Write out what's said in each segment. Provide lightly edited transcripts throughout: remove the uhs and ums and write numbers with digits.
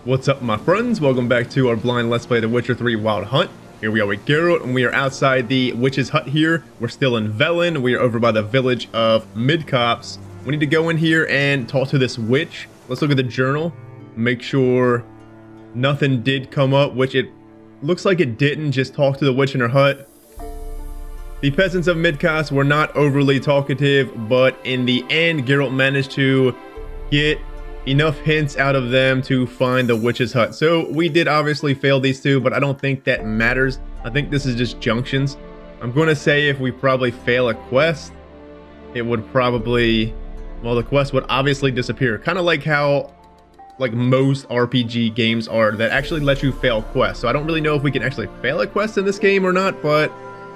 What's up, my friends? Welcome back to our blind Let's Play The Witcher 3 Wild Hunt. Here we are with Geralt, and we are outside the witch's hut here. We're still in Velen. We are over by the village of Midcopse. We need to go in here and talk to this witch. Let's look at the journal. Make sure nothing did come up, which it looks like it didn't. Just talk to the witch in her hut. The peasants of Midcopse were not overly talkative, but in the end, Geralt managed to get enough hints out of them to find the witch's hut. So we did obviously fail these two, but I don't think that matters. I think this is just junctions. I'm going to say if we probably fail a quest, it would probably, well, the quest would obviously disappear. Kind of like how like most RPG games are that actually let you fail quests. So I don't really know if we can actually fail a quest in this game or not, but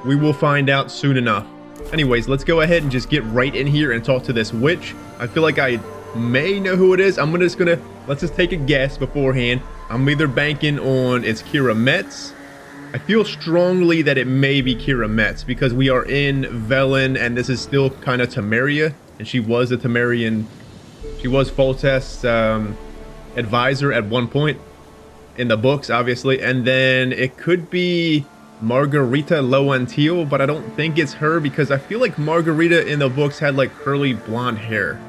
we will find out soon enough. Anyways, let's go ahead and just get right in here and talk to this witch. I feel like I may know who it is. Let's just take a guess beforehand. I'm either banking on it's Keira Metz. I feel strongly that it may be Keira Metz because we are in Velen and this is still kind of Temeria, and she was a Temerian. She was Foltest's advisor at one point in the books, obviously, and then it could be Margarita Loantil, but I don't think it's her because I feel like Margarita in the books had like curly blonde hair.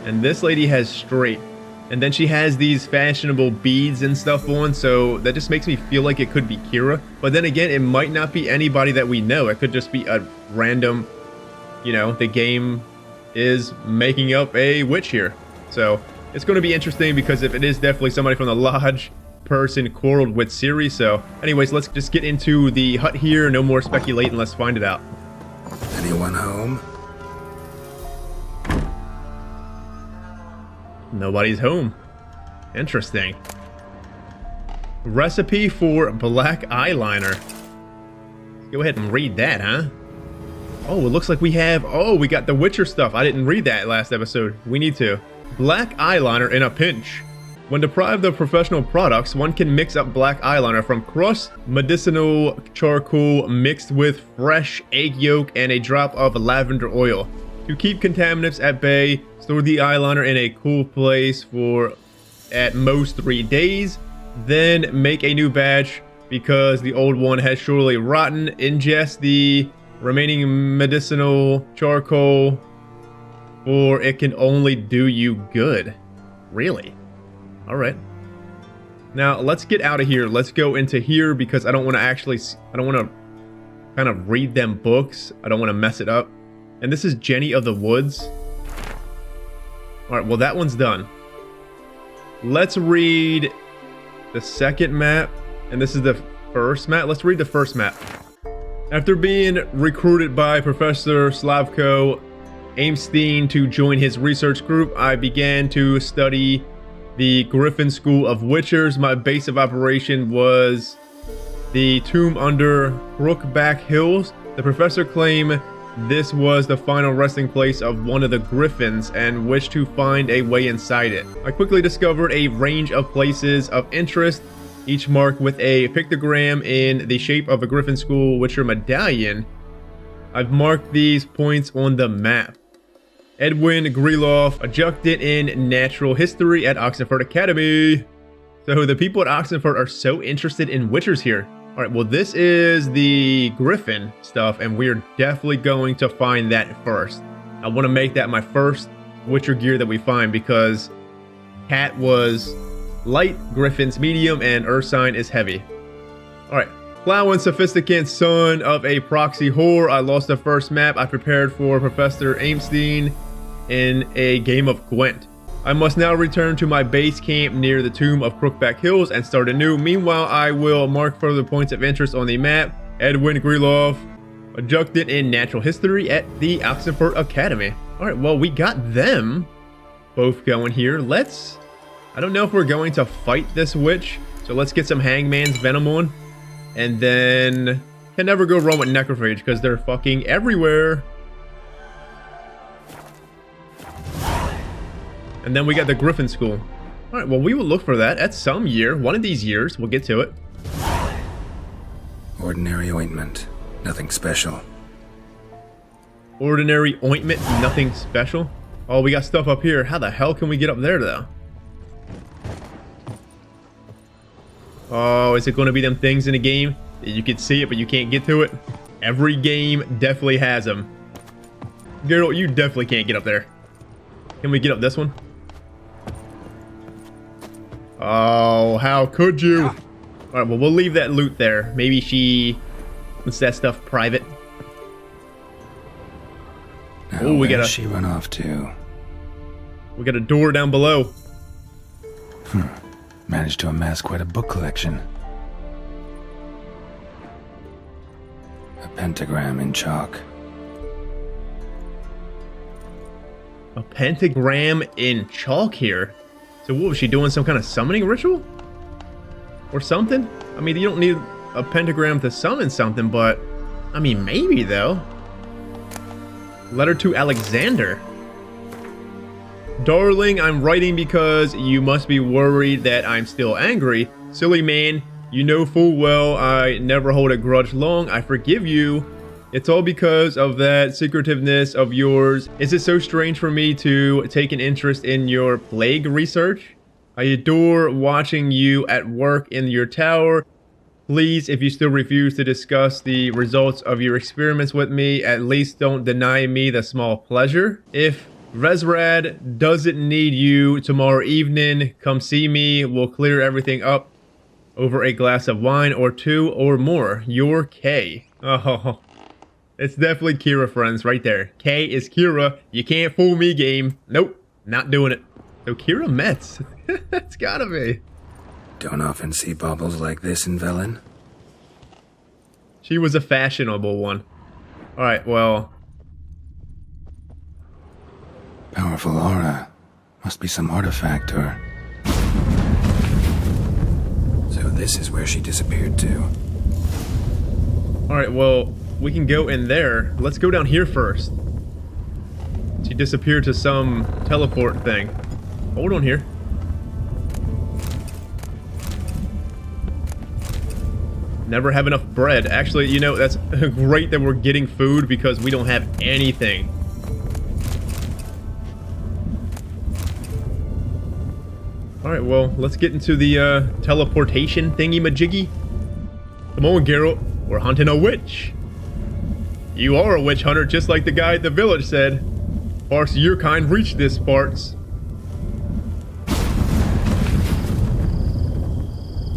And this lady has straight. And then she has these fashionable beads and stuff on, so that just makes me feel like it could be Keira. But then again, it might not be anybody that we know. It could just be a random, you know, the game is making up a witch here. So it's going to be interesting because if it is definitely somebody from the lodge, person quarreled with Ciri. So anyways, let's just get into the hut here. No more speculating. Let's find it out. Anyone home? Nobody's home. Interesting. Recipe for black eyeliner. Let's go ahead and read that, huh? Oh, it looks like we have... Oh, we got the Witcher stuff. I didn't read that last episode. We need to. Black eyeliner in a pinch. When deprived of professional products, one can mix up black eyeliner from crushed medicinal charcoal mixed with fresh egg yolk and a drop of lavender oil. To keep contaminants at bay, store the eyeliner in a cool place for at most 3 days. Then make a new batch because the old one has surely rotten. Ingest the remaining medicinal charcoal or it can only do you good. Really? Alright. Now let's get out of here. Let's go into here because I don't want to kind of read them books. I don't want to mess it up. And this is Jenny of the Woods. Alright, well that one's done. Let's read the second map. And this is the first map. Let's read the first map. After being recruited by Professor Slavko Aimstein to join his research group, I began to study the Griffin School of Witchers. My base of operation was the tomb under Crookback Hills. The professor claimed this was the final resting place of one of the griffins and wished to find a way inside it. I quickly discovered a range of places of interest, each marked with a pictogram in the shape of a Griffin School Witcher medallion. I've marked these points on the map. Edwin Greeloff, adjunct in natural history at Oxenford Academy. So the people at Oxenford are so interested in witchers here. All right, well, this is the Griffin stuff, and we're definitely going to find that first. I want to make that my first Witcher gear that we find because Cat was light, Griffin's medium, and Ursine is heavy. All right, plowing sophisticate son of a proxy whore. I lost the first map I prepared for Professor Aimstein in a game of Gwent. I must now return to my base camp near the tomb of Crookback Hills and start anew. Meanwhile, I will mark further points of interest on the map. Edwin Greeloff, adjuncted in natural history at the Oxenford Academy. All right, well, we got them both going here. I don't know if we're going to fight this witch, so let's get some Hangman's Venom on. And then, can never go wrong with Necrophage because they're fucking everywhere. And then we got the Griffin School. Alright, well, we will look for that at some year. One of these years. We'll get to it. Ordinary ointment. Nothing special. Ordinary ointment. Nothing special. Oh, we got stuff up here. How the hell can we get up there, though? Oh, is it going to be them things in the game? You can see it, but you can't get to it. Every game definitely has them. Geralt, you definitely can't get up there. Can we get up this one? Oh, how could you? All right, well, we'll leave that loot there. Maybe she wants that stuff private. Oh, we got she run off to? We got a door down below. Managed to amass quite a book collection. A pentagram in chalk. A pentagram in chalk here. So what was she doing? Some kind of summoning ritual? Or something? I mean, you don't need a pentagram to summon something, but I mean, maybe though. Letter to Alexander. Darling, I'm writing because you must be worried that I'm still angry. Silly man, you know full well I never hold a grudge long. I forgive you. It's all because of that secretiveness of yours. Is it so strange for me to take an interest in your plague research? I adore watching you at work in your tower. Please, if you still refuse to discuss the results of your experiments with me, at least don't deny me the small pleasure. If Resrad doesn't need you tomorrow evening, come see me. We'll clear everything up over a glass of wine or two or more. Your K. Oh, it's definitely Keira, friends, right there. K is Keira. You can't fool me, game. Nope, not doing it. So Keira Metz. It's gotta be. Don't often see baubles like this in Velen. She was a fashionable one. Alright, well. Powerful aura. Must be some artifact or... So this is where she disappeared to. Alright, well, we can go in there. Let's go down here first. She disappeared to some teleport thing. Hold on here. Never have enough bread. Actually, you know, that's great that we're getting food because we don't have anything. Alright, well, let's get into the teleportation thingy-majiggy. Come on, Geralt. We're hunting a witch. You are a witch hunter, just like the guy at the village said. Parts of your kind reach this parts.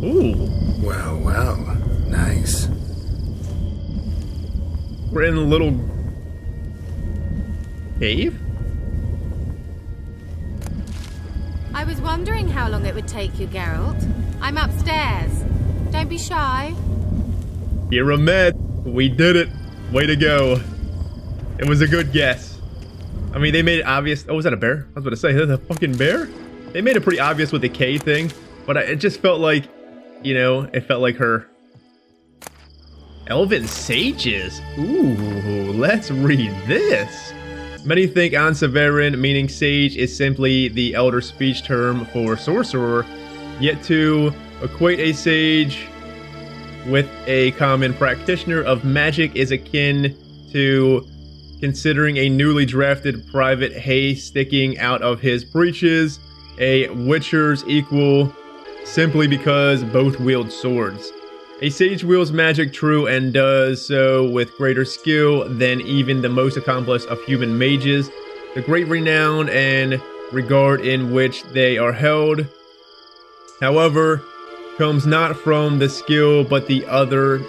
Ooh. Well, well. Nice. We're in a little cave? I was wondering how long it would take you, Geralt. I'm upstairs. Don't be shy. You're a Metz. We did it. Way to go. It was a good guess. I mean, they made it obvious. Oh, was that a bear? I was about to say, that's a fucking bear? They made it pretty obvious with the K thing, but it just felt like, you know, it felt like her. Elven Sages. Ooh, let's read this. Many think Anseverin, meaning sage, is simply the elder speech term for sorcerer, yet to equate a sage with a common practitioner of magic is akin to considering a newly drafted private haste sticking out of his breeches a witcher's equal simply because both wield swords. A sage wields magic true and does so with greater skill than even the most accomplished of human mages. The great renown and regard in which they are held, however, comes not from the skill but the other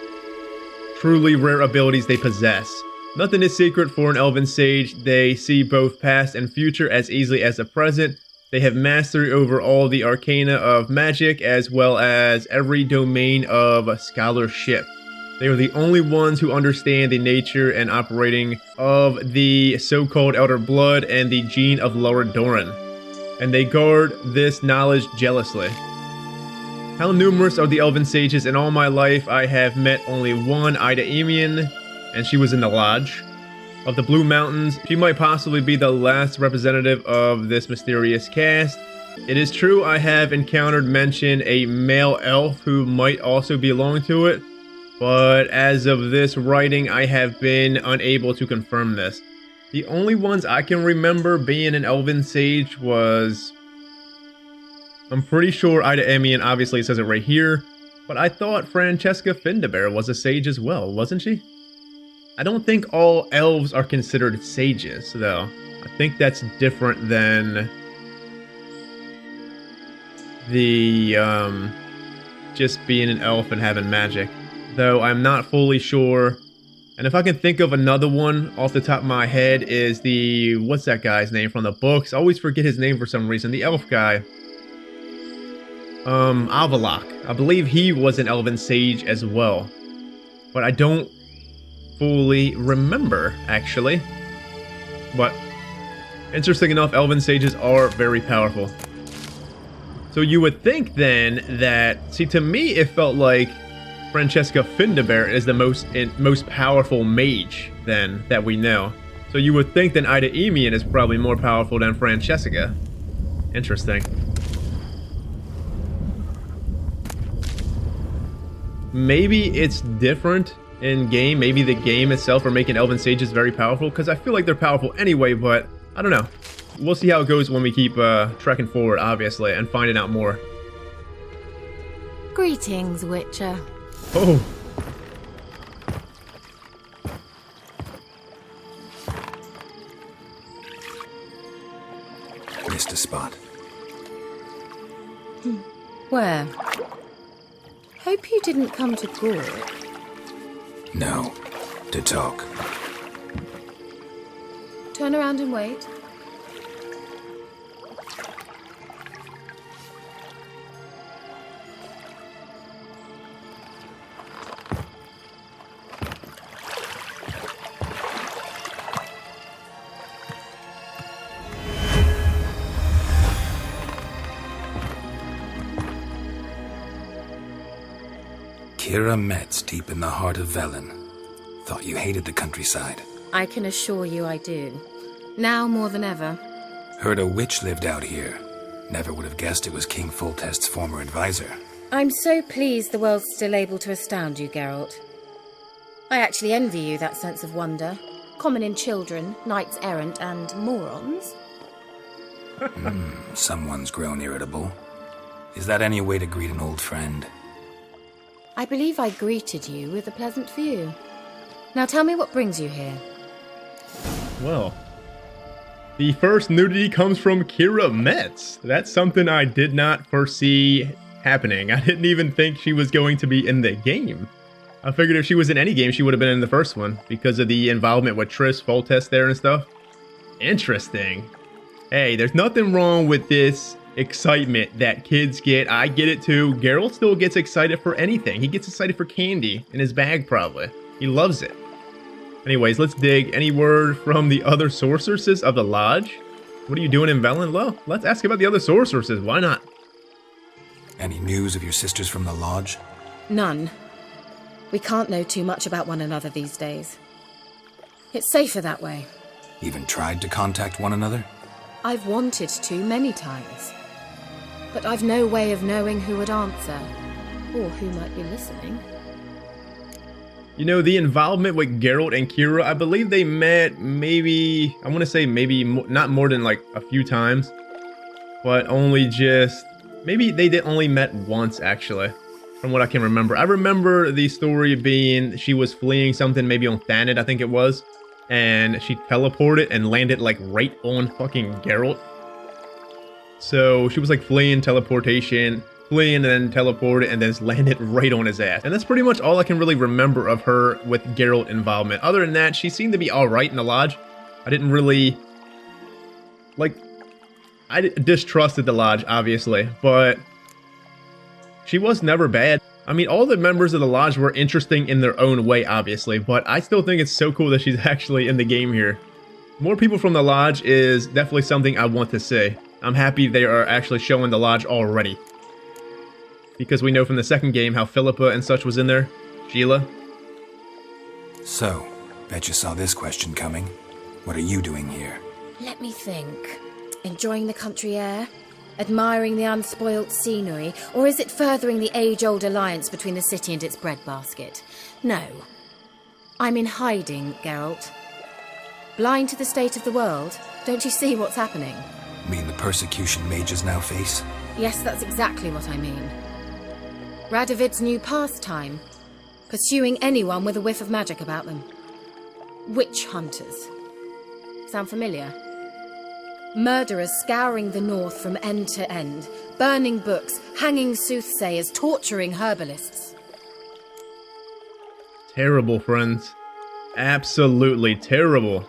truly rare abilities they possess. Nothing is secret for an elven sage. They see both past and future as easily as the present. They have mastery over all the arcana of magic as well as every domain of scholarship. They are the only ones who understand the nature and operating of the so-called Elder Blood and the gene of Lower Doran, and they guard this knowledge jealously. How numerous are the elven sages? In all my life I have met only one, Ida Emian, and she was in the Lodge of the Blue Mountains. She might possibly be the last representative of this mysterious caste. It is true I have encountered mention a male elf who might also belong to it, but as of this writing I have been unable to confirm this. The only ones I can remember being an elven sage was, I'm pretty sure Ida Emian, obviously it says it right here, But I thought Francesca Findabair was a sage as well, wasn't she? I don't think all elves are considered sages, though. I think that's different than the, just being an elf and having magic. Though I'm not fully sure. And if I can think of another one off the top of my head is the... what's that guy's name from the books? I always forget his name for some reason. The elf guy. Avalok. I believe he was an elven sage as well. But I don't fully remember, actually. But, interesting enough, elven sages are very powerful. So you would think then that... see, to me, it felt like Francesca Findabair is the most powerful mage, then, that we know. So you would think that Ida Emian is probably more powerful than Francesca. Interesting. Maybe it's different in game. Maybe the game itself are making elven sages very powerful, because I feel like they're powerful anyway, but I don't know. We'll see how it goes when we keep trekking forward, obviously, and finding out more. Greetings, Witcher. Oh. Missed a spot. Where? Hope you didn't come to Gore. No. To talk. Turn around and wait. Keira Metz, deep in the heart of Velen. Thought you hated the countryside. I can assure you I do. Now more than ever. Heard a witch lived out here. Never would have guessed it was King Foltest's former advisor. I'm so pleased the world's still able to astound you, Geralt. I actually envy you that sense of wonder. Common in children, knights errant, and morons. Someone's grown irritable. Is that any way to greet an old friend? I believe I greeted you with a pleasant view. Now tell me what brings you here. Well, the first nudity comes from Keira Metz. That's something I did not foresee happening. I didn't even think she was going to be in the game. I figured if she was in any game, she would have been in the first one because of the involvement with Triss, Foltest there and stuff. Interesting. Hey, there's nothing wrong with this excitement that kids get. I get it too. Geralt still gets excited for anything. He gets excited for candy in his bag, probably. He loves it. Anyways, let's dig. Any word from the other sorceresses of the Lodge? What are you doing in Velen? Well, let's ask about the other sorceresses. Why not? Any news of your sisters from the Lodge? None. We can't know too much about one another these days. It's safer that way. Even tried to contact one another? I've wanted to many times. But I've no way of knowing who would answer, or who might be listening. You know, the involvement with Geralt and Keira, I believe they met maybe, I want to say maybe not more than like a few times, but only just, maybe they did only met once actually, from what I can remember. I remember the story being she was fleeing something maybe on Thanet, I think it was, and she teleported and landed like right on fucking Geralt. So she was like fleeing teleportation, fleeing and then teleported and then landed right on his ass. And that's pretty much all I can really remember of her with Geralt involvement. Other than that, she seemed to be alright in the Lodge. I didn't really, like, I distrusted the Lodge, obviously, but she was never bad. I mean, all the members of the Lodge were interesting in their own way, obviously, but I still think it's so cool that she's actually in the game here. More people from the Lodge is definitely something I want to see. I'm happy they are actually showing the Lodge already. Because we know from the second game how Philippa and such was in there. Sheila. So, bet you saw this question coming. What are you doing here? Let me think. Enjoying the country air? Admiring the unspoilt scenery? Or is it furthering the age-old alliance between the city and its breadbasket? No. I'm in hiding, Geralt. Blind to the state of the world? Don't you see what's happening? Mean the persecution mages now face? Yes, that's exactly what I mean. Radovid's new pastime. Pursuing anyone with a whiff of magic about them. Witch hunters. Sound familiar? Murderers scouring the north from end to end, burning books, hanging soothsayers, torturing herbalists. Terrible, friends. Absolutely terrible.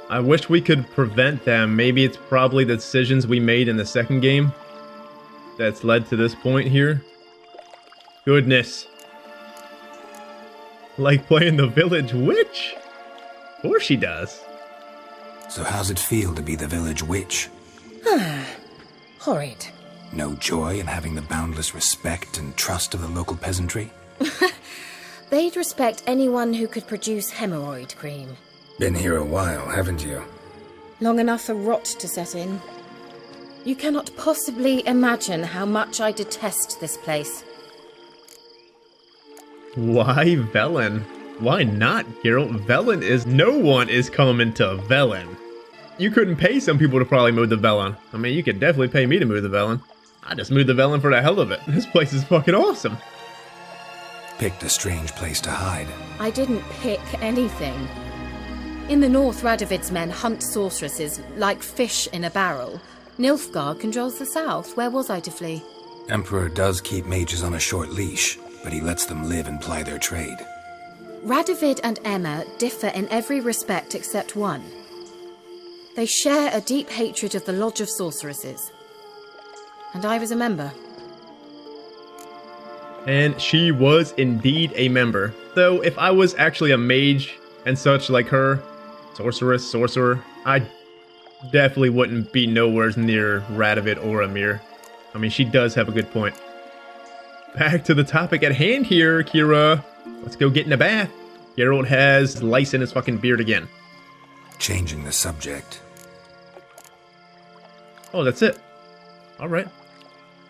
I wish we could prevent them. Maybe it's probably the decisions we made in the second game that's led to this point here. Goodness. Like playing the village witch? Of course she does. So how's it feel to be the village witch? Horrid. No joy in having the boundless respect and trust of the local peasantry? They'd respect anyone who could produce hemorrhoid cream. Been here a while, haven't you? Long enough for rot to set in. You cannot possibly imagine how much I detest this place. Why Velen? Why not, Geralt? Velen is... No one is coming to Velen. You couldn't pay some people to probably move the Velen. I mean, you could definitely pay me to move the Velen. I just moved the Velen for the hell of it. This place is fucking awesome. Picked a strange place to hide. I didn't pick anything. In the north, Radovid's men hunt sorceresses like fish in a barrel. Nilfgaard controls the south. Where was I to flee? Emperor does keep mages on a short leash, but he lets them live and ply their trade. Radovid and Emma differ in every respect except one. They share a deep hatred of the Lodge of Sorceresses. And I was a member. And she was indeed a member. Though if I was actually a mage and such like her, sorcerer, I definitely wouldn't be nowhere near Radovid or Emhyr. I mean, she does have a good point. Back to the topic at hand here, Keira. Let's go get in the bath. Geralt has lice in his fucking beard again. Changing the subject. Oh, that's it. Alright.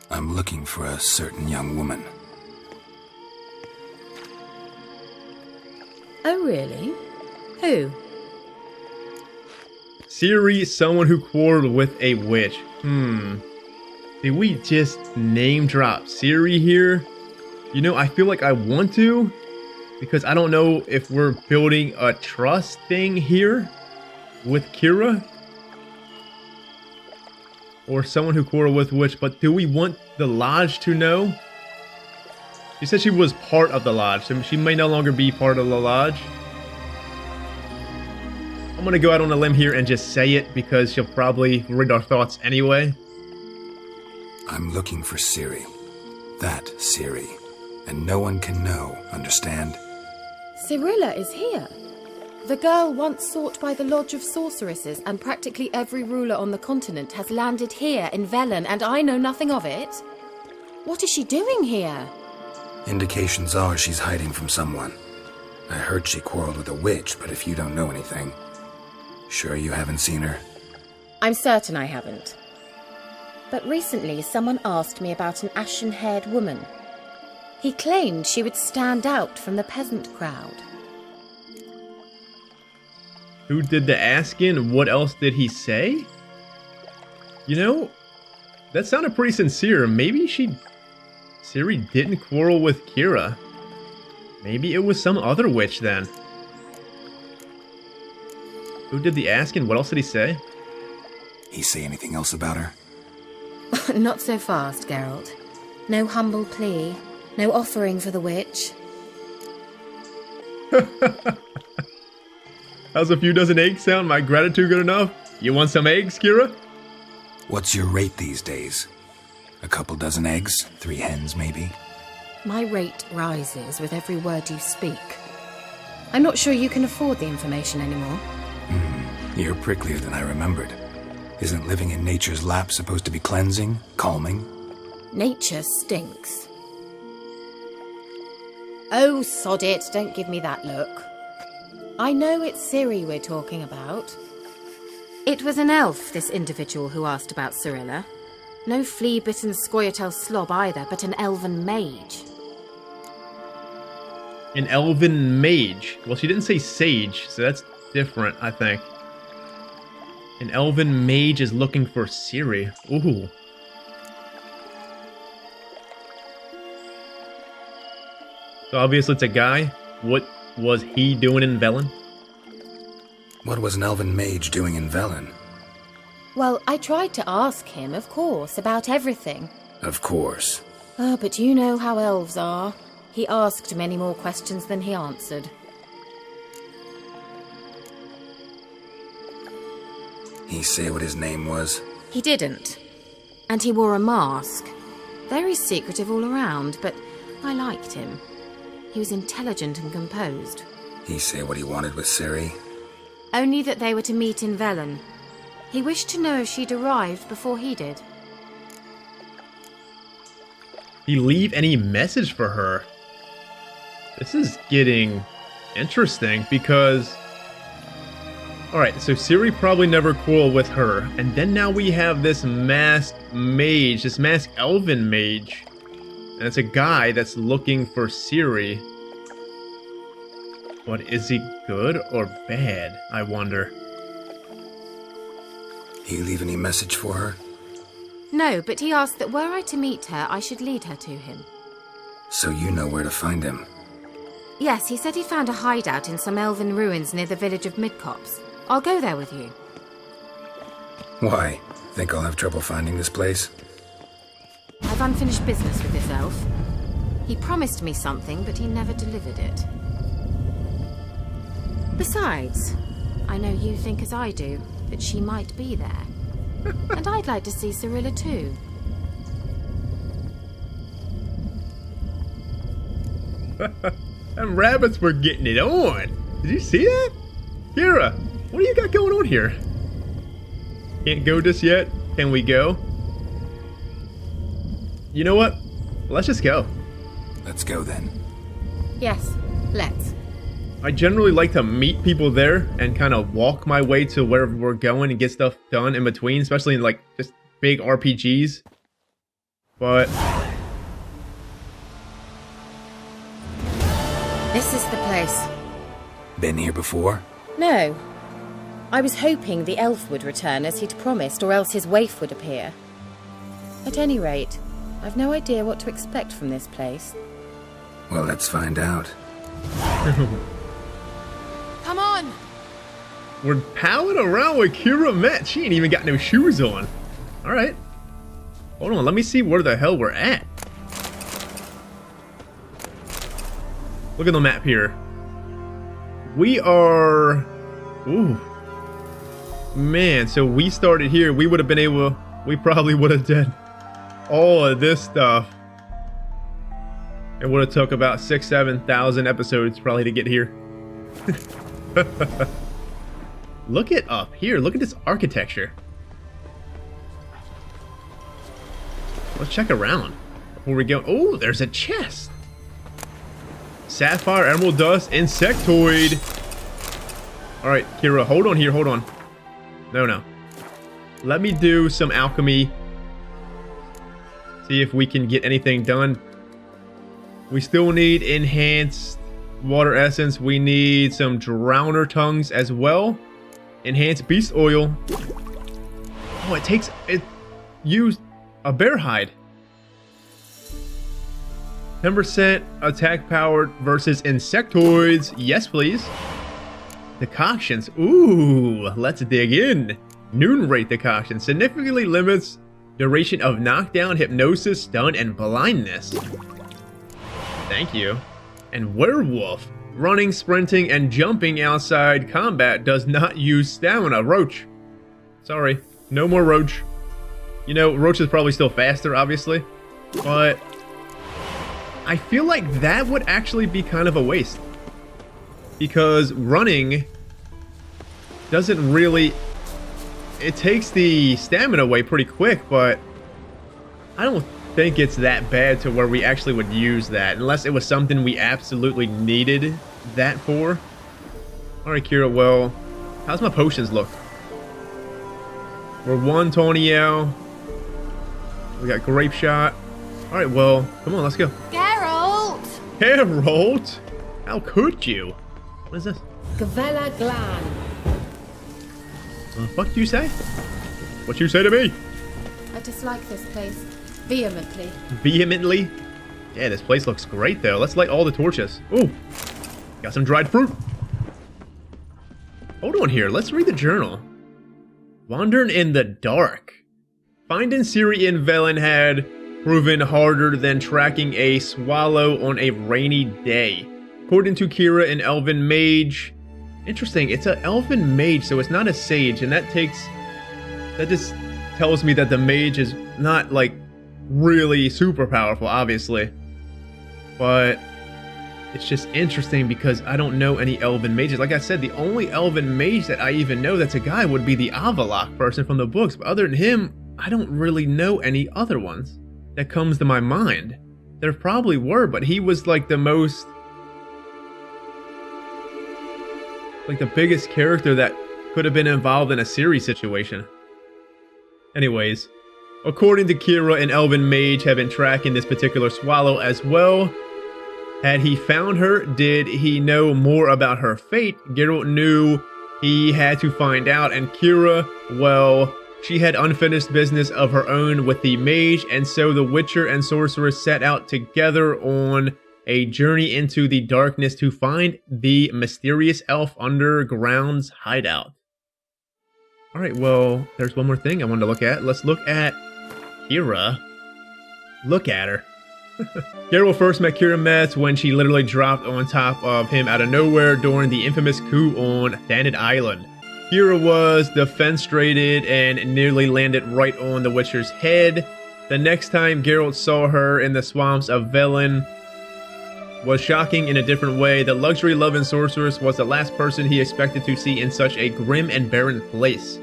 I'm looking for a certain young woman. Oh, really? Who? Ciri, someone who quarreled with a witch. Did we just name drop Ciri here? You know, I feel like I want to, because I don't know if we're building a trust thing here with Keira. Or someone who quarreled with witch, but do we want the lodge to know? She said she was part of the lodge, so she may no longer be part of the lodge. I'm gonna go out on a limb here and just say it, because she'll probably read our thoughts anyway. I'm looking for Ciri. That Ciri. And no one can know, understand? Cirilla is here. The girl once sought by the Lodge of Sorceresses, and practically every ruler on the continent has landed here in Velen, and I know nothing of it. What is she doing here? Indications are she's hiding from someone. I heard she quarreled with a witch, but if you don't know anything... Sure you haven't seen her? I'm certain I haven't. But recently someone asked me about an ashen-haired woman. He claimed she would stand out from the peasant crowd. Who did the asking? What else did he say? You know, that sounded pretty sincere. Maybe Ciri didn't quarrel with Keira. Maybe it was some other witch then. Who did the asking? What else did he say? He say anything else about her? Not so fast, Geralt. No humble plea. No offering for the witch. How's a few dozen eggs sound? My gratitude good enough? You want some eggs, Keira? What's your rate these days? A couple dozen eggs? 3 hens, maybe? My rate rises with every word you speak. I'm not sure you can afford the information anymore. You're pricklier than I remembered. Isn't living in nature's lap supposed to be cleansing, calming? Nature stinks. Oh, sod it, don't give me that look. I know it's Ciri we're talking about. It was an elf, this individual who asked about Cirilla. No flea-bitten Scoia'tael slob either, but an Elven Mage. An Elven Mage. Well, she didn't say sage, so that's different, I think. An Elven Mage is looking for Ciri. Ooh. So obviously it's a guy. What was he doing in Velen? What was an Elven Mage doing in Velen? Well, I tried to ask him, of course, about everything. Of course. Oh, but you know how elves are. He asked many more questions than he answered. He say what his name was? He didn't. And he wore a mask. Very secretive all around, but I liked him. He was intelligent and composed. He say what he wanted with Ciri? Only that they were to meet in Velen. He wished to know if she'd arrived before he did. He leave any message for her? This is getting interesting because... Alright, so Ciri probably never quarreled with her. And then now we have this masked mage, this masked elven mage. And it's a guy that's looking for Ciri. But is he good or bad, I wonder? He leave any message for her? No, but he asked that were I to meet her, I should lead her to him. So you know where to find him? Yes, he said he found a hideout in some elven ruins near the village of Midcopse. I'll go there with you. Why? Think I'll have trouble finding this place? I've unfinished business with this elf. He promised me something, but he never delivered it. Besides, I know you think as I do, that she might be there. And I'd like to see Cirilla too. Them rabbits were getting it on. Did you see that? Keira, what do you got going on here? Can't go just yet. Can we go? You know what? Let's just go. Let's go then. Yes, let's. I generally like to meet people there and kind of walk my way to wherever we're going and get stuff done in between, especially in like just big RPGs. But This is the place. Been here before? No. I was hoping the elf would return as he'd promised, or else his waif would appear. At any rate, I've no idea what to expect from this place. Well, let's find out. Come on! we're palling around with Keira Metz. She ain't even got no shoes on. Alright. Hold on, let me see where the hell we're at. Look at the map here. We are... Ooh. Man, so we started here. We would have been able... We probably would have done all of this stuff. It would have took about 6,000-7,000 episodes probably to get here. Look at up here. Look at this architecture. Let's check around before we go. Oh, there's a chest. Sapphire, emerald dust, insectoid. All right, Keira, hold on here. Hold on. No. Let me do some alchemy. See if we can get anything done. We still need enhanced water essence. We need some drowner tongues as well. Enhanced beast oil. Oh, it used a bear hide. 10% attack power versus insectoids. Yes, please. Decoctions. Ooh, let's dig in. Noon rate decoction significantly limits duration of knockdown, hypnosis, stun, and blindness. Thank you. And werewolf. Running, sprinting, and jumping outside combat does not use stamina. Roach. Sorry. No more Roach. You know, Roach is probably still faster, obviously. But I feel like that would actually be kind of a waste. Because running doesn't really... It takes the stamina away pretty quick, but I don't think it's that bad to where we actually would use that. Unless it was something we absolutely needed that for. Alright, Keira, well, how's my potions look? We're 1 Toniel. We got Grape Shot. Alright, well, come on, let's go. Geralt! Geralt? How could you? What is this? Gavella Glan. What the fuck did you say? What you say to me? I dislike this place. Vehemently. Vehemently? Yeah, this place looks great, though. Let's light all the torches. Ooh, got some dried fruit. Hold on here. Let's read the journal. Wandering in the dark. Finding Ciri in Velen had proven harder than tracking a swallow on a rainy day. According to Keira, an Elven Mage. Interesting, it's an Elven Mage, so it's not a Sage, and that just tells me that the Mage is not, like, really super powerful, obviously. But it's just interesting because I don't know any Elven Mages. Like I said, the only Elven Mage that I even know that's a guy would be the Avalok person from the books. But other than him, I don't really know any other ones that comes to my mind. There probably were, but he was like the most... like the biggest character that could have been involved in a Ciri situation. Anyways, according to Keira, an Elven Mage had been tracking this particular swallow as well. Had he found her? Did he know more about her fate? Geralt knew he had to find out, and Keira, well, she had unfinished business of her own with the mage, and so the Witcher and Sorceress set out together on a journey into the darkness to find the mysterious elf underground's hideout. Alright, well, there's one more thing I wanted to look at. Let's look at Keira. Look at her. Geralt first met Keira Metz when she literally dropped on top of him out of nowhere during the infamous coup on Thanet Island. Keira was defenestrated and nearly landed right on the Witcher's head. The next time Geralt saw her in the swamps of Velen was shocking in a different way. The luxury-loving sorceress was the last person he expected to see in such a grim and barren place.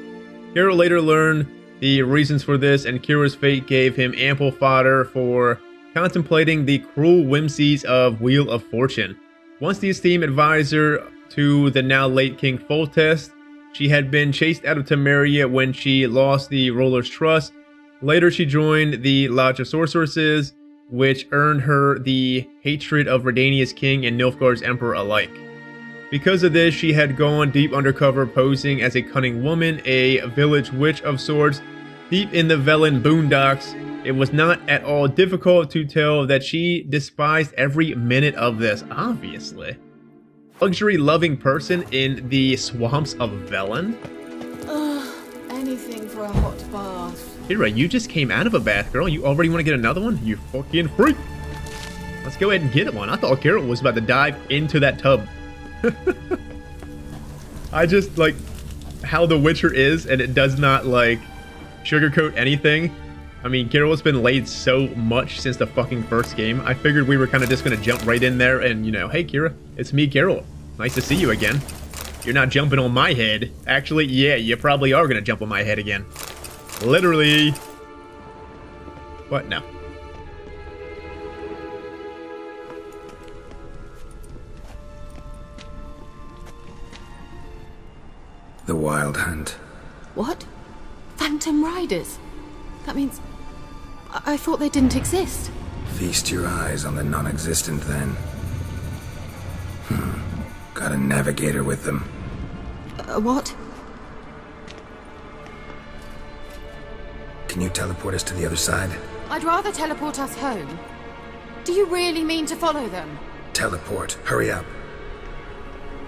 Geralt later learned the reasons for this, and Keira's fate gave him ample fodder for contemplating the cruel whimsies of Wheel of Fortune. Once the esteemed advisor to the now late King Foltest, she had been chased out of Temeria when she lost the ruler's trust. Later she joined the Lodge of Sorceresses, which earned her the hatred of Redania's king and Nilfgaard's emperor alike. Because of this, she had gone deep undercover, posing as a cunning woman, a village witch of sorts, deep in the Velen boondocks. It was not at all difficult to tell that she despised every minute of this, obviously. Luxury-loving person in the swamps of Velen? Anything for a hot bath. Keira, you just came out of a bath, girl. You already want to get another one? You fucking freak! Let's go ahead and get one. I thought Geralt was about to dive into that tub. I just like how The Witcher is, and it does not like sugarcoat anything. I mean, Geralt's been laid so much since the fucking first game. I figured we were kind of just going to jump right in there and, you know, hey, Keira, it's me, Geralt. Nice to see you again. You're not jumping on my head. Actually, yeah, you probably are going to jump on my head again. Literally. What? No. The Wild Hunt. What? Phantom Riders? That means... I thought they didn't exist. Feast your eyes on the non-existent, then. Got a navigator with them. What? Can you teleport us to the other side? I'd rather teleport us home. Do you really mean to follow them? Teleport. Hurry up.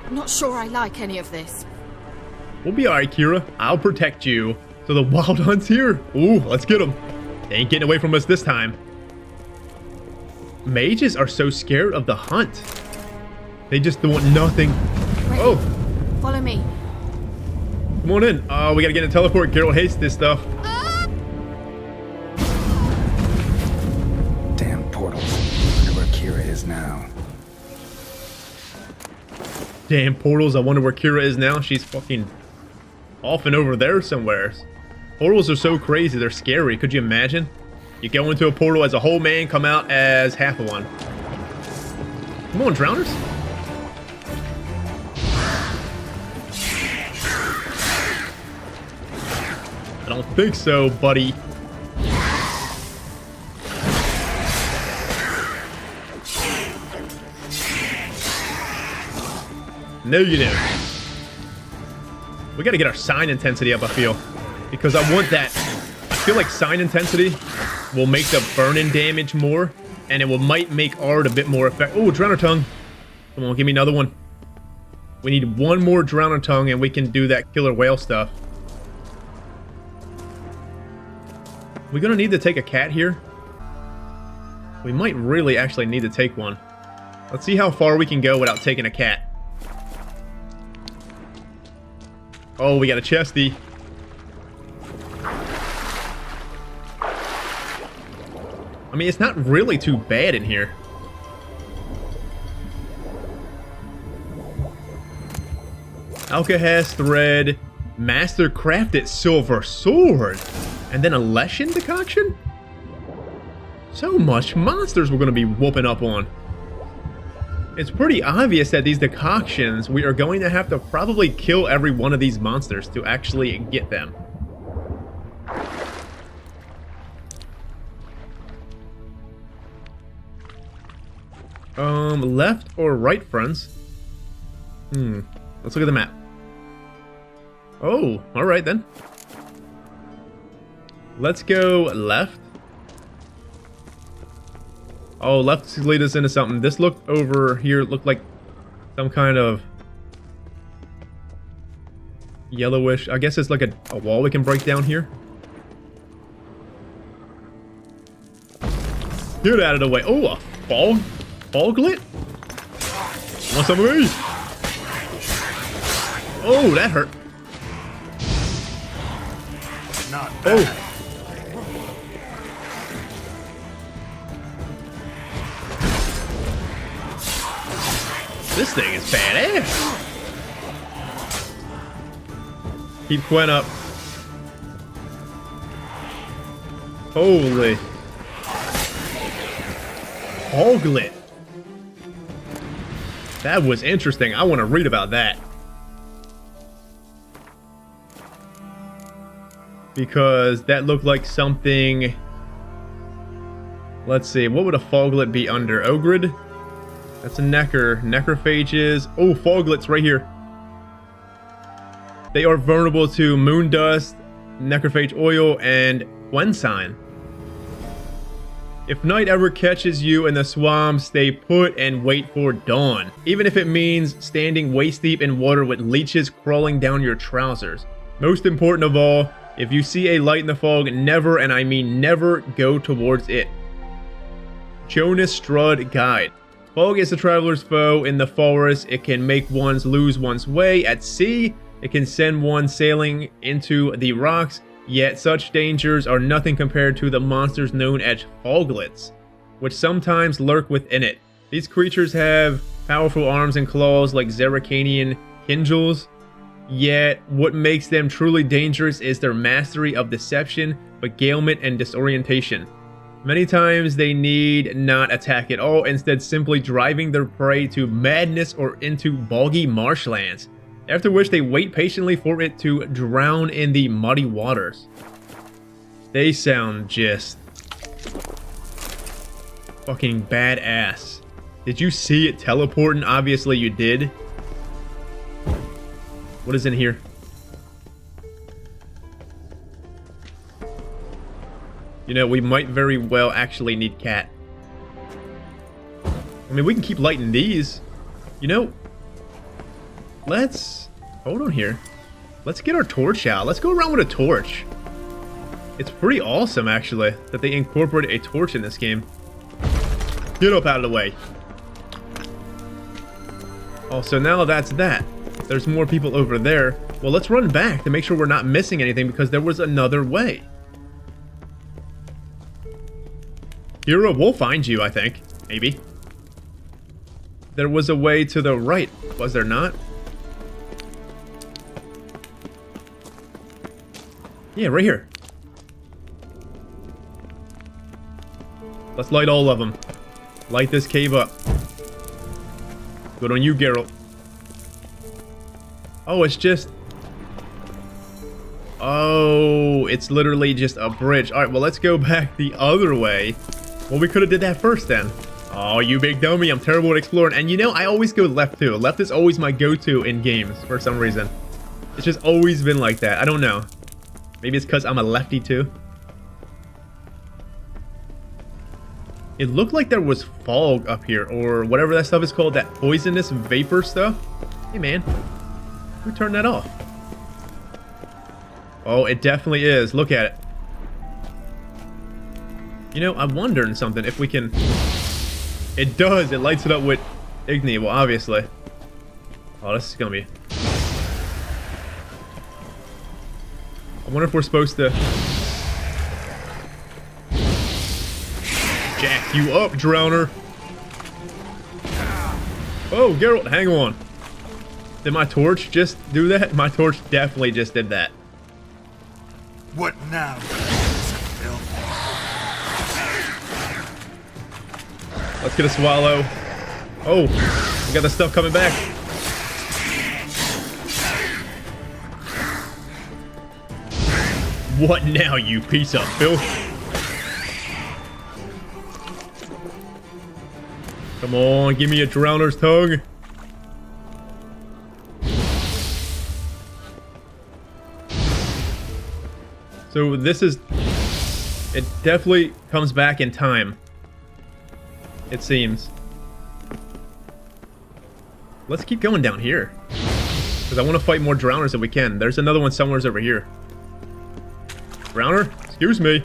I'm not sure I like any of this. We'll be alright, Keira. I'll protect you. So the Wild Hunt's here. Ooh, let's get them. They ain't getting away from us this time. Mages are so scared of the hunt. They just want nothing. Ready? Oh, Follow me. come on in. Oh, we gotta get a teleport. Geralt hates this stuff. Damn portals. Wonder where Keira is now. Damn portals. I wonder where Keira is now. She's fucking off and over there somewhere. Portals are so crazy. They're scary. Could you imagine? You go into a portal as a whole man, come out as half of one. Come on, drowners. I don't think so, buddy. Negative. We gotta get our sign intensity up, I feel. Because I want that. I feel like sign intensity will make the burn-in damage more. and it might make art a bit more effective. Oh, Drowner Tongue. Come on, give me another one. We need one more Drowner Tongue and we can do that killer whale stuff. We're gonna need to take a cat here. We might really actually need to take one. Let's see how far we can go without taking a cat. Oh, we got a chesty. I mean, it's not really too bad in here. Alka-Haste thread, master crafted silver sword, and then a Leshen decoction? So much monsters we're going to be whooping up on. It's pretty obvious that these decoctions, we are going to have to probably kill every one of these monsters to actually get them. Left or right, friends? Let's look at the map. Oh, alright then. Let's go left. Oh, left lead us into something. This looked over here, looked like some kind of yellowish. I guess it's like a wall we can break down here. Get out of the way. Oh, a foglet? Want some of me? Oh, that hurt. Not bad. Oh. This thing is badass. Keep Quen up. Holy. Hoglet. That was interesting. I want to read about that. Because that looked like something... Let's see. What would a Foglet be under? Ogrid? That's a Necker. Necrophages. Oh, Foglets right here. They are vulnerable to moon dust, necrophage oil, and Quensign. If night ever catches you in the swamp, stay put and wait for dawn. Even if it means standing waist deep in water with leeches crawling down your trousers. Most important of all, if you see a light in the fog, never, and I mean never, go towards it. Jonas Strud Guide. Fog is the traveler's foe in the forest. It can make one lose one's way at sea. It can send one sailing into the rocks. Yet such dangers are nothing compared to the monsters known as Foglets, which sometimes lurk within it. These creatures have powerful arms and claws like Zerrikanian Kindles. Yet what makes them truly dangerous is their mastery of deception, beguilement, and disorientation. Many times they need not attack at all, instead simply driving their prey to madness or into boggy marshlands, after which they wait patiently for it to drown in the muddy waters. They sound just fucking badass. Did you see it teleporting? Obviously you did. What is in here? You know, we might very well actually need cat. I mean, we can keep lighting these. You know, let's... Hold on here. Let's get our torch out. Let's go around with a torch. It's pretty awesome, actually, that they incorporated a torch in this game. Get up out of the way. Oh, so now that's that. There's more people over there. Well, let's run back to make sure we're not missing anything because there was another way. Keira, we'll find you, I think. Maybe. There was a way to the right, was there not? Yeah, right here. Let's light all of them. Light this cave up. Good on you, Geralt. Oh, it's just... Oh, it's literally just a bridge. Alright, well, let's go back the other way. Well, we could have did that first then. Oh, you big dummy. I'm terrible at exploring. And you know, I always go left too. Left is always my go-to in games for some reason. It's just always been like that. I don't know. Maybe it's because I'm a lefty too. It looked like there was fog up here, or whatever that stuff is called, that poisonous vapor stuff. Hey man, who turned that off? Oh, it definitely is. Look at it. You know, I'm wondering something, if we can... It does, it lights it up with Igni, well, obviously. Oh, this is gonna be... I wonder if we're supposed to... Jack you up, Drowner. Oh, Geralt, hang on. Did my torch just do that? My torch definitely just did that. What now? Let's get a swallow. Oh, we got the stuff coming back. What now, you piece of filth? Come on, give me a drowner's tongue. So this is... It definitely comes back in time. It seems. Let's keep going down here. Because I want to fight more drowners if we can. There's another one somewhere over here. Drowner? Excuse me. You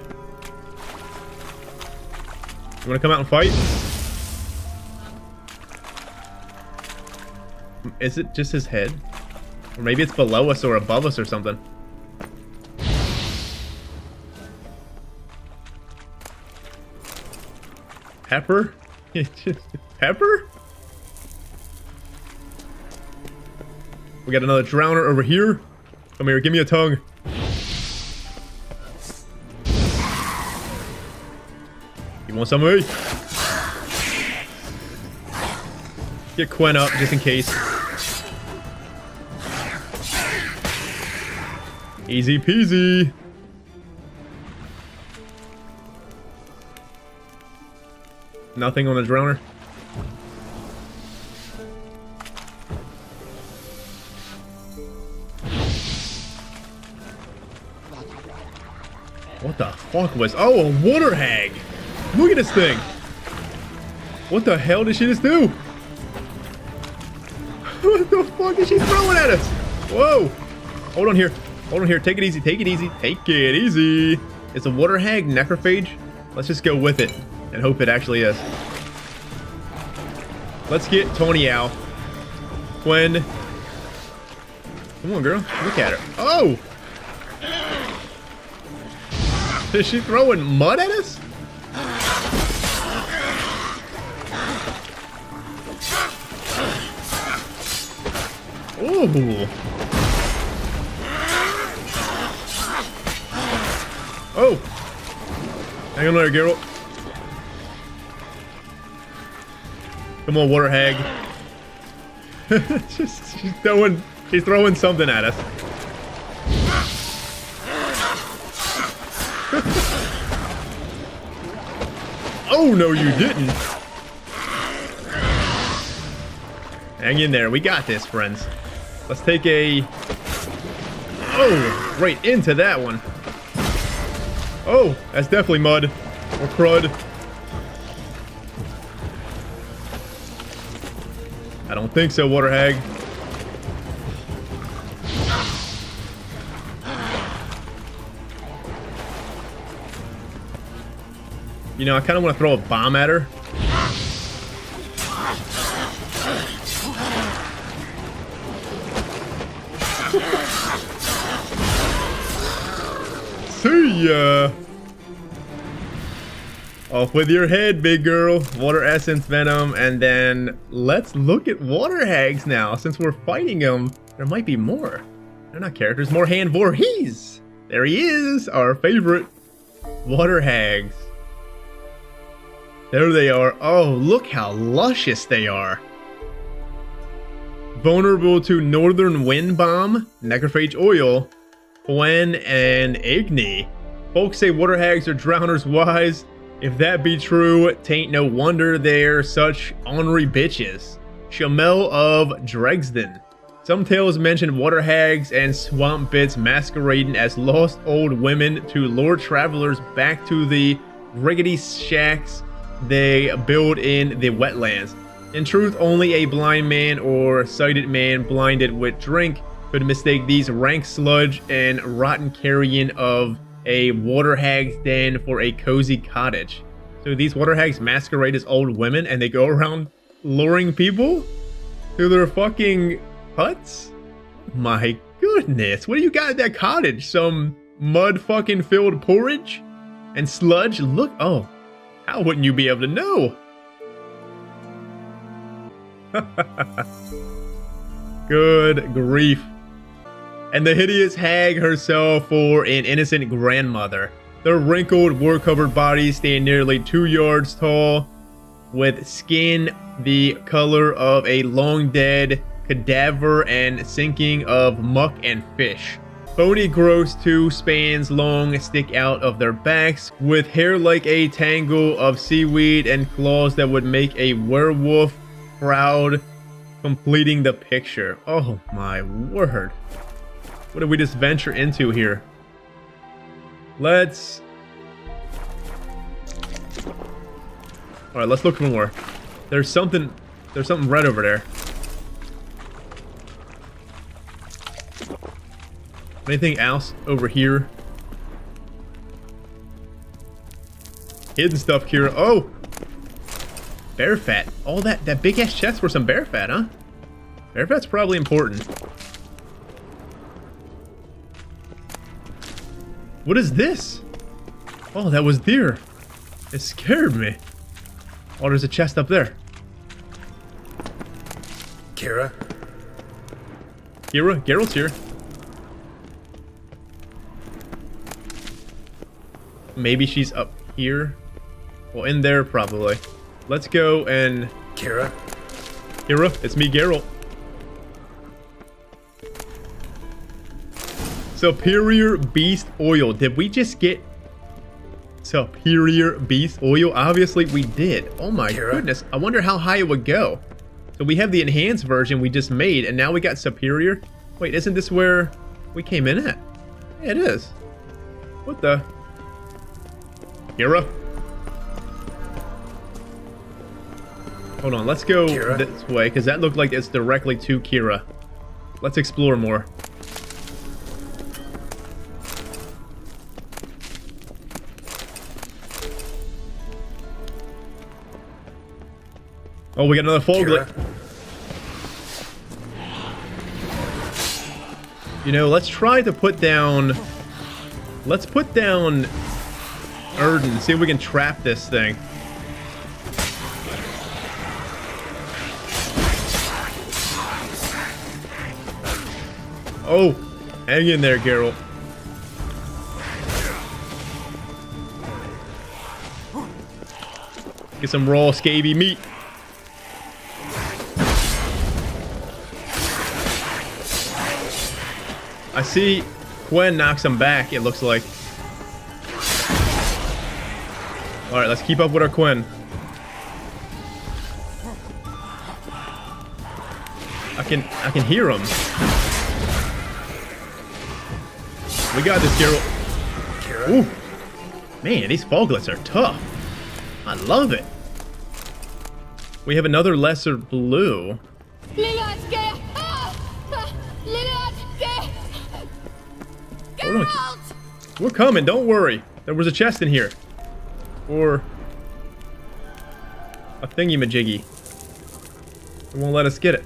want to come out and fight? Is it just his head? Or maybe it's below us or above us or something. Pepper? Pepper? We got another drowner over here. Come here, give me a tongue. You want some of me? Get Quen up, just in case. Easy peasy. Nothing on the drowner. What the fuck was... Oh, a water hag! Look at this thing! What the hell did she just do? What the fuck is she throwing at us? Whoa! Hold on here. Hold on here. Take it easy. Take it easy. Take it easy. It's a water hag necrophage. Let's just go with it and hope it actually is. Let's get Tony out. Quen. Come on, girl. Look at her. Oh! Is she throwing mud at us? Ooh. Oh. Hang on there, Geralt. Come on, water hag. she's throwing something at us. Oh, no, you didn't. Hang in there. We got this, friends. Let's take a... Oh, right into that one. Oh, that's definitely mud. Or crud. I don't think so, water hag. You know, I kind of want to throw a bomb at her. See ya! Off with your head, big girl. Water essence, venom, and then let's look at water hags now. Since we're fighting them, there might be more. They're not characters, more hand Voorhees. There he is, our favorite water hags. There they are. Oh, look how luscious they are. Vulnerable to Northern Wind Bomb, Necrophage Oil, Quen, and Igni. Folks say water hags are drowners wise. If that be true, tain't no wonder they're such ornery bitches. Chamel of Dresden. Some tales mention water hags and swamp bits masquerading as lost old women to lure travelers back to the rickety shacks they build in the wetlands. In truth, only a blind man or sighted man blinded with drink could mistake these rank sludge and rotten carrion of a water hag's den for a cozy cottage. So these water hags masquerade as old women and they go around luring people to their fucking huts? My goodness, what do you got at that cottage? Some mud fucking filled porridge? And sludge? Look, oh, how wouldn't you be able to know? Good grief. And the hideous hag herself for an innocent grandmother. Their wrinkled, war-covered bodies stand nearly 2 yards tall, with skin the color of a long-dead cadaver and sinking of muck and fish. Bony growths 2 spans long stick out of their backs, with hair like a tangle of seaweed and claws that would make a werewolf proud, completing the picture. Oh my word. What did we just venture into here? Let's... Alright, let's look for more. There's something red over there. Anything else over here? Hidden stuff, Keira. Oh! Bear fat. All that big ass chest for some bear fat, huh? Bear fat's probably important. What is this? Oh, that was deer. It scared me. Oh, there's a chest up there. Keira? Keira? Geralt's here. Maybe she's up here. Well, in there, probably. Let's go and... Keira? Keira, it's me, Geralt. Superior Beast Oil. Did we just get Superior Beast Oil? Obviously, we did. Oh my goodness. I wonder how high it would go. So we have the enhanced version we just made, and now we got Superior. Wait, isn't this where we came in at? Yeah, it is. What the... Keira? Hold on, let's go this way, because that looked like it's directly to Keira. Let's explore more. Oh, we got another foglet. You know, let's try to put down... Let's put down... Erden, see if we can trap this thing. Oh, hang in there, Geralt. Get some raw, scabby meat. I see Gwen knocks him back, it looks like. Alright, let's keep up with our Quinn. I can hear him. We got this, Geralt. Ooh. Man, these foglets are tough. I love it. We have another lesser blue. Hold on. We're coming, don't worry. There was a chest in here. Or a thingy-majiggy. It won't let us get it.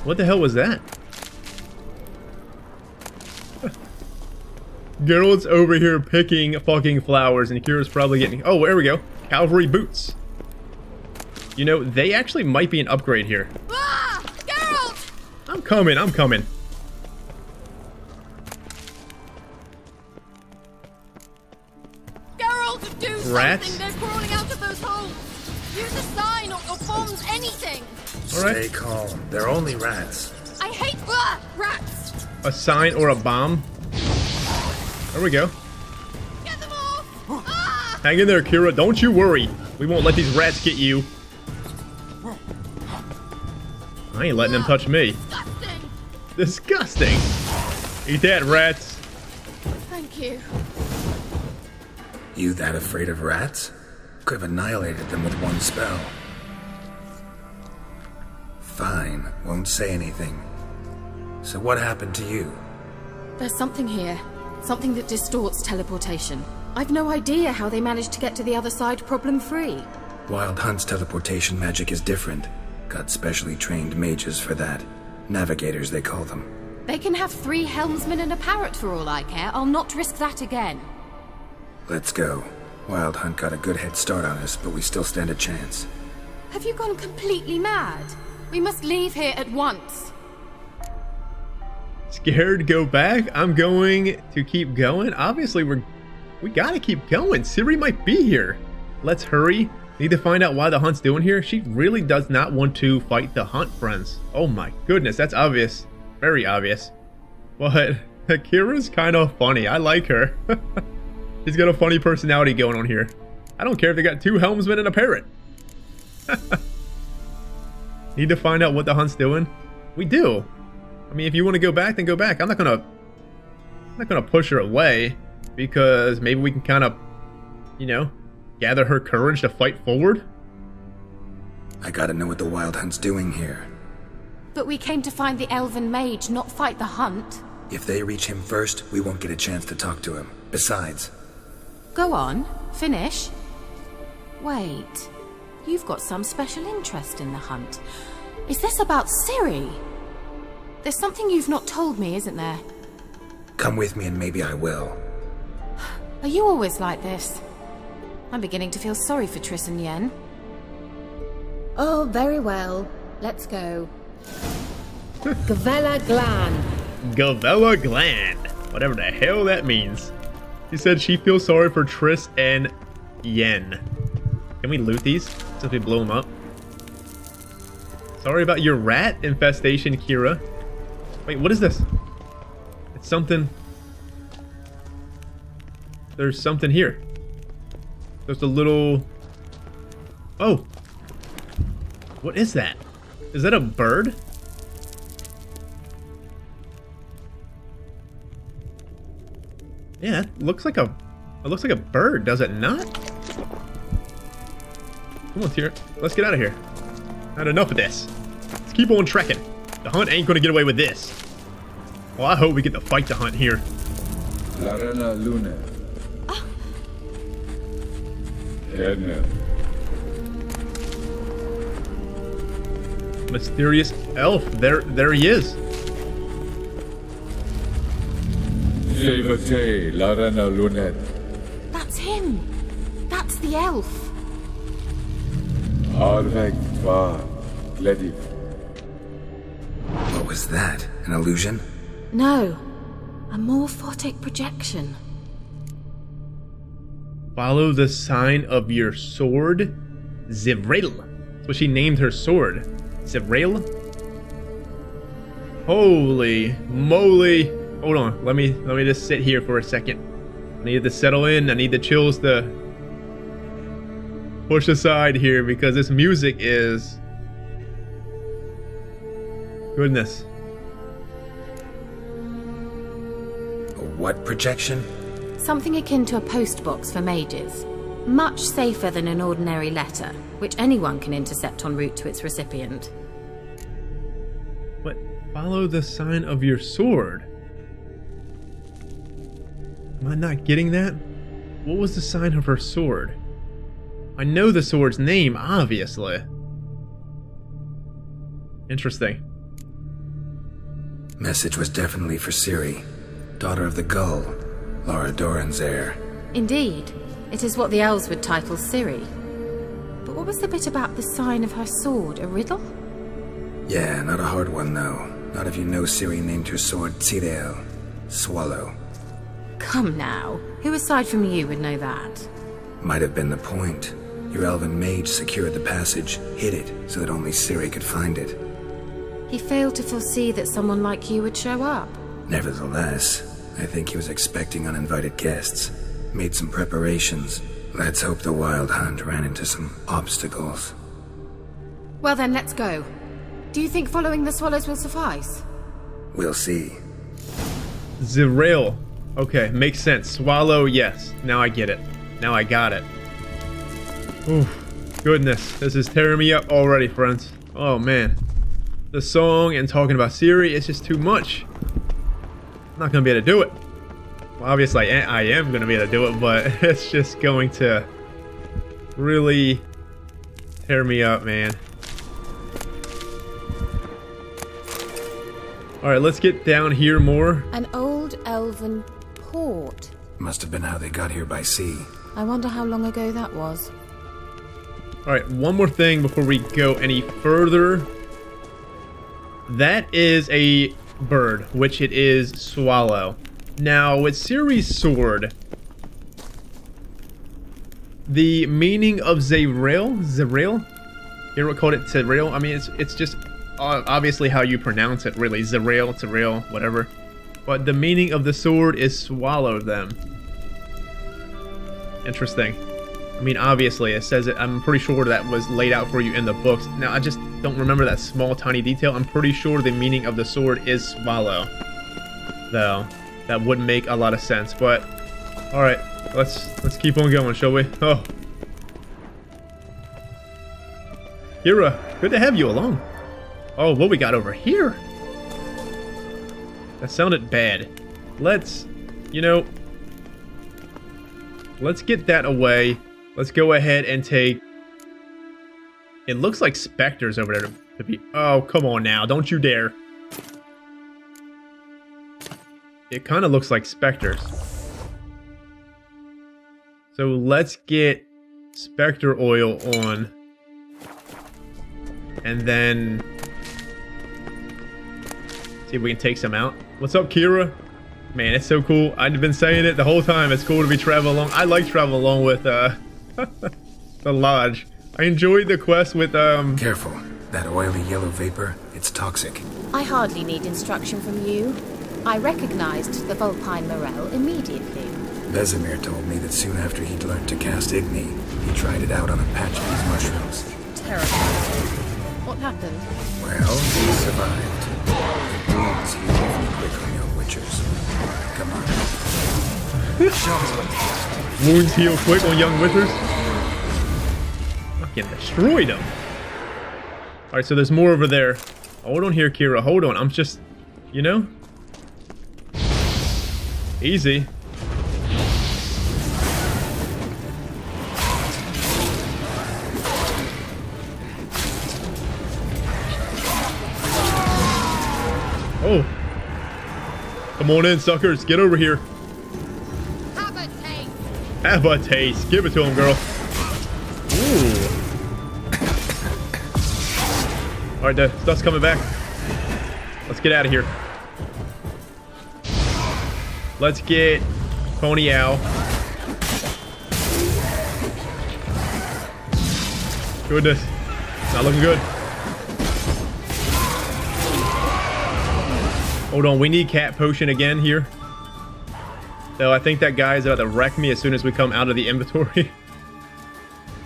What the hell was that? Geralt's over here picking fucking flowers, and Keira's probably getting... Oh, there we go. Cavalry boots. You know, they actually might be an upgrade here. Ah! Geralt! I'm coming, I'm coming. Geralt, do Rats? something! They're crawling out of those holes! Use a sign or bombs, anything! Alright. Stay calm. They're only rats. I hate rats! A sign or a bomb. There we go. Get them off! Ah! Hang in there, Keira. Don't you worry. We won't let these rats get you. I ain't letting them touch me. Disgusting! Disgusting. Eat that, rats. Thank you. You that afraid of rats? Could have annihilated them with one spell. Fine, won't say anything. So what happened to you? There's something here. Something that distorts teleportation. I've no idea how they managed to get to the other side problem-free. Wild Hunt's teleportation magic is different. Got specially trained mages for that. Navigators, they call them. They can have 3 helmsmen and a parrot for all I care. I'll not risk that again. Let's go. Wild Hunt got a good head start on us, but we still stand a chance. Have you gone completely mad? We must leave here at once. Scared to go back? I'm going to keep going. Obviously, we gotta keep going. Ciri might be here. Let's hurry. Need to find out why the Hunt's doing here. She really does not want to fight the Hunt, friends. Oh my goodness, that's obvious. Very obvious. But Keira's kind of funny. I like her. She's got a funny personality going on here. I don't care if they got 2 helmsmen and a parrot. Need to find out what the Hunt's doing. We do. I mean, if you want to go back, then go back. I'm not gonna push her away, because maybe we can kind of, you know, gather her courage to fight forward. I gotta know what the Wild Hunt's doing here. But we came to find the Elven Mage, not fight the Hunt. If they reach him first, we won't get a chance to talk to him. Besides... Go on, finish. Wait, you've got some special interest in the Hunt. Is this about Ciri? There's something you've not told me, isn't there? Come with me and maybe I will. Are you always like this? I'm beginning to feel sorry for Triss and Yen. Oh, very well. Let's go. Gavella Glan. Gavella Gland. Whatever the hell that means. She said she feels sorry for Triss and Yen. Can we loot these since we blew them up? Sorry about your rat infestation, Keira. Wait, what is this? It's something... There's something here. There's a little... Oh! What is that? Is that a bird? Yeah, it looks like a bird, does it not? Come on, Tyr. Let's get out of here. Not enough of this. Let's keep on trekking. The Hunt ain't gonna get away with this. Well, I hope we get to fight the Hunt here. Larena Lune. Edna. Mysterious elf. There he is. Sevate Larena Lunet. That's him. That's the elf. Arvek Tva Glediv. What was that? An illusion? No, a morphotic projection. Follow the sign of your sword, Zivrail. That's what she named her sword. Zivrail? Holy moly. Hold on, let me just sit here for a second. I need to settle in. I need the chills to push aside here, because this music is... Goodness. What projection? Something akin to a postbox for mages. Much safer than an ordinary letter, which anyone can intercept en route to its recipient. What? Follow the sign of your sword. Am I not getting that? What was the sign of her sword? I know the sword's name, obviously. Interesting. Message was definitely for Ciri, daughter of the Gull, Lara Doran's heir. Indeed, it is what the elves would title Ciri. But what was the bit about the sign of her sword, a riddle? Yeah, not a hard one though. Not if you know Ciri named her sword Tzidel, swallow. Come now, who aside from you would know that? Might have been the point. Your Elven Mage secured the passage, hid it, so that only Ciri could find it. He failed to foresee that someone like you would show up. Nevertheless, I think he was expecting uninvited guests. Made some preparations. Let's hope the Wild Hunt ran into some obstacles. Well then, let's go. Do you think following the swallows will suffice? We'll see. Zivrail. Okay, makes sense. Swallow, yes. Now I get it. Now I got it. Oof. Goodness. This is tearing me up already, friends. Oh, man. The song and talking about Ciri is just too much. I'm not going to be able to do it. Well, obviously, I am going to be able to do it, but it's just going to really tear me up, man. Alright, let's get down here more. An old elven port. Must have been how they got here by sea. I wonder how long ago that was. Alright, one more thing before we go any further. That is a bird, which it is Swallow. Now, with Ciri's sword, the meaning of Zerail? Geralt called it Zerail? I mean, it's just obviously how you pronounce it, really. Zerail, whatever. But the meaning of the sword is swallow them. Interesting. I mean, obviously, it says it. I'm pretty sure that was laid out for you in the books. Now, I just don't remember that small, tiny detail. I'm pretty sure the meaning of the sword is swallow. Though, that would make a lot of sense. But, alright, let's keep on going, shall we? Oh. Keira, good to have you along. Oh, what we got over here? That sounded bad. Let's, you know, let's get that away. Let's go ahead and take... It looks like specters over there to be... Oh, come on now. Don't you dare. It kind of looks like specters. So let's get specter oil on. And then... see if we can take some out. What's up, Keira? Man, it's so cool. I've been saying it the whole time. It's cool to be traveling along. I like traveling along with the lodge. I enjoyed the quest with Careful. That oily yellow vapor, it's toxic. I hardly need instruction from you. I recognized the Vulpine Morel immediately. Vesemir told me that soon after he'd learned to cast Igni, he tried it out on a patch of these mushrooms. Terrible. What happened? Well, he survived. Wounds heal even quick on young witchers. Come on. wounds heal quick on young witchers. Fucking destroyed them. Alright, so there's more over there. Hold on here, Keira. Hold on. I'm just, you know? Easy. Oh. Come on in, suckers. Get over here. Have a taste. Have a taste. Give it to him, girl. Ooh. Alright, the stuff's coming back. Let's get out of here. Let's get Pony Owl. Goodness. Not looking good. Hold on, we need cat potion again here. So I think that guy is about to wreck me as soon as we come out of the inventory.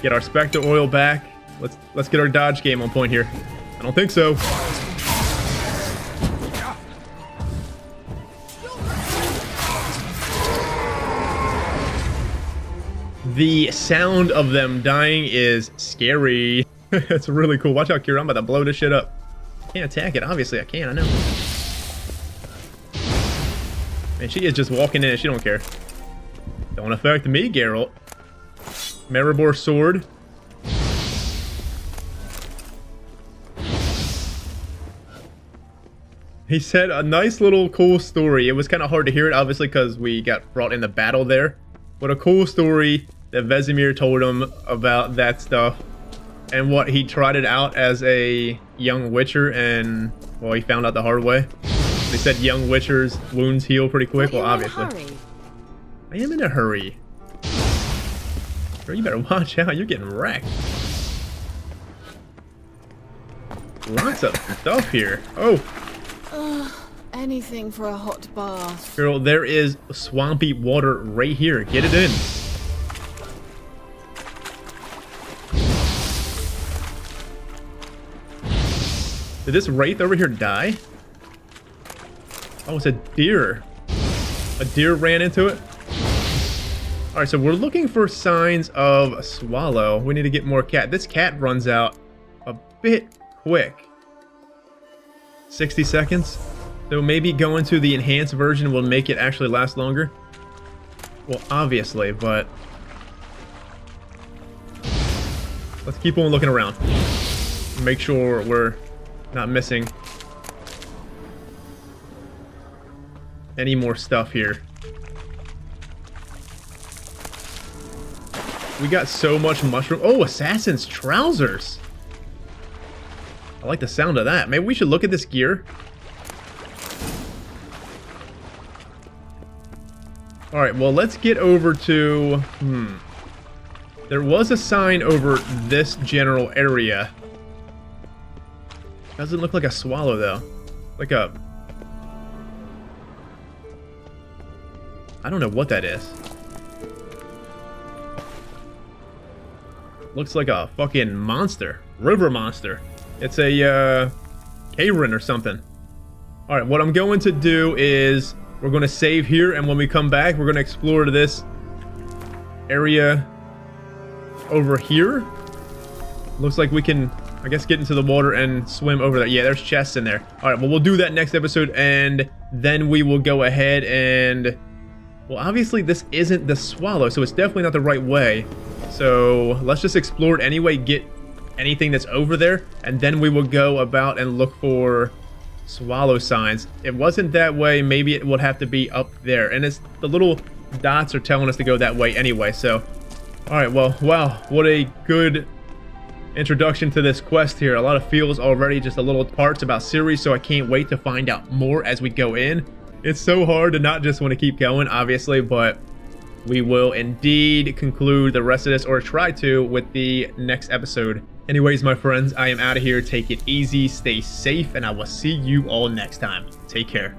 Get our Spectre oil back. Let's get our dodge game on point here. I don't think so. The sound of them dying is scary. It's really cool. Watch out, Keira. I'm about to blow this shit up. Can't attack it. Obviously, I can. I know. Man, she is just walking in. She don't care. Don't affect me, Geralt. Maribor sword. He said a nice little cool story. It was kind of hard to hear it, obviously, because we got brought in the battle there. But a cool story that Vesemir told him about that stuff. And what he tried it out as a young witcher, and, well, he found out the hard way. They said young witchers' wounds heal pretty quick. Well, obviously. I am in a hurry. Girl, you better watch out. You're getting wrecked. Lots of stuff here. Oh. Anything for a hot bath. Girl, there is swampy water right here. Get it in. Did this wraith over here die? Oh, it's a deer. A deer ran into it? All right, so we're looking for signs of a swallow. We need to get more cat. This cat runs out a bit quick. 60 seconds. So maybe going to the enhanced version will make it actually last longer. Well, obviously, but let's keep on looking around. Make sure we're not missing any more stuff here. We got so much mushroom. Oh, assassin's trousers. I like the sound of that. Maybe we should look at this gear. All right, well, let's get over to... There was a sign over this general area. Doesn't look like a swallow, though. Like a... I don't know what that is. Looks like a fucking monster. River monster. It's a, Karen or something. Alright, what I'm going to do is... We're going to save here, and when we come back, we're going to explore this area over here. Looks like we can, I guess, get into the water and swim over there. Yeah, there's chests in there. Alright, well, we'll do that next episode, and then we will go ahead and... Well, obviously, this isn't the swallow, so it's definitely not the right way. So let's just explore it anyway, get anything that's over there, and then we will go about and look for swallow signs. It wasn't that way, maybe it would have to be up there, and it's the little dots are telling us to go that way anyway. So all right, well, wow, what a good introduction to this quest here. A lot of feels already, just a little parts about Ciri, so I can't wait to find out more as we go in. It's so hard to not just want to keep going, obviously, but we will indeed conclude the rest of this, or try to, with the next episode. Anyways, my friends, I am out of here. Take it easy, stay safe, and I will see you all next time. Take care.